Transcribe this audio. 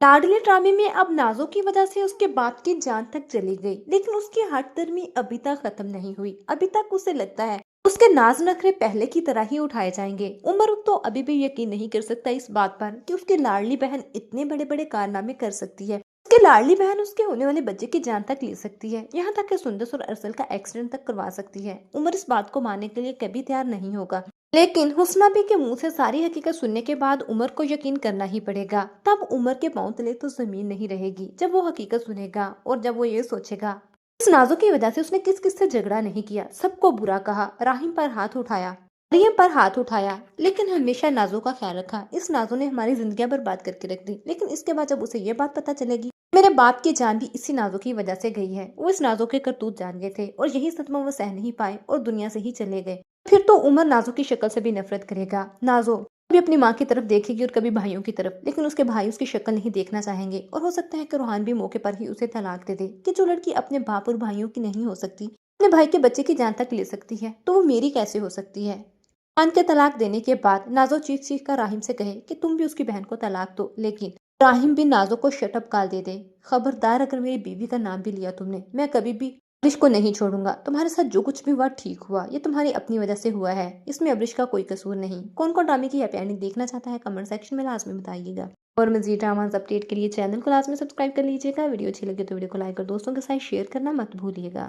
लाडली ड्रामे में अब नाजो की वजह से उसके बाप की जान तक चली गई, लेकिन उसकी हट दर्मी अभी तक खत्म नहीं हुई। अभी तक उसे लगता है उसके नाज नखरे पहले की तरह ही उठाए जाएंगे। उमर तो अभी भी यकीन नहीं कर सकता इस बात पर कि उसकी लाडली बहन इतने बड़े बड़े कारनामे कर सकती है। उसकी लाडली बहन उसके होने वाले बच्चे की जान तक ले सकती है, यहाँ तक कि सुंदर और अरसल का एक्सीडेंट तक करवा सकती है। उमर इस बात को मानने के लिए कभी तैयार नहीं होगा, लेकिन हुस्ना बी के मुंह से सारी हकीकत सुनने के बाद उमर को यकीन करना ही पड़ेगा। तब उमर के पांव तले तो जमीन नहीं रहेगी जब वो हकीकत सुनेगा और जब वो ये सोचेगा इस नाजो की वजह से उसने किस किस से झगड़ा नहीं किया, सबको बुरा कहा, राहिम पर हाथ उठाया, मरियम पर हाथ उठाया, लेकिन हमेशा नाजो का ख्याल रखा। इस नाजो ने हमारी जिंदगी बर्बाद करके रख दी, लेकिन इसके बाद जब उसे ये बात पता चलेगी मेरे बाप की जान भी इसी नाजो की वजह से गई है, वो इस नाजो के करतूत जान गए थे और यही सदमा वो सह नहीं पाए और दुनिया से ही चले गए। फिर तो उमर नाजो की शक्ल से भी नफरत करेगा। नाजो कभी अपनी माँ की तरफ देखेगी और कभी भाइयों की तरफ, लेकिन उसके भाई उसकी शक्ल नहीं देखना चाहेंगे और हो सकता है कि रोहान भी मौके पर ही उसे तलाक दे दे कि जो लड़की अपने बाप और भाइयों की नहीं हो सकती अपने भाई के बच्चे की जान तक ले सकती है तो वो मेरी कैसे हो सकती है। रोहान के तलाक देने के बाद नाजो चीख चीख कर राहिम से कहे कि तुम भी उसकी बहन को तलाक दो, लेकिन राहिम भी नाजो को शटअप कॉल दे दे। खबरदार अगर मेरी बीवी का नाम भी लिया तुमने, मैं कभी भी अब्रिश को नहीं छोड़ूंगा। तुम्हारे साथ जो कुछ भी हुआ ठीक हुआ, ये तुम्हारी अपनी वजह से हुआ है, इसमें अब्रिश का कोई कसूर नहीं। कौन कौन ड्रामे की हैप्पी एंडिंग देखना चाहता है कमेंट सेक्शन में लाजमी बताइएगा। और मजीद ड्रामास अपडेट के लिए चैनल को लाजमी सब्सक्राइब कर लीजिएगा। वीडियो अच्छी लगे तो वीडियो को लाइक और दोस्तों के साथ शेयर करना मत भूलिएगा।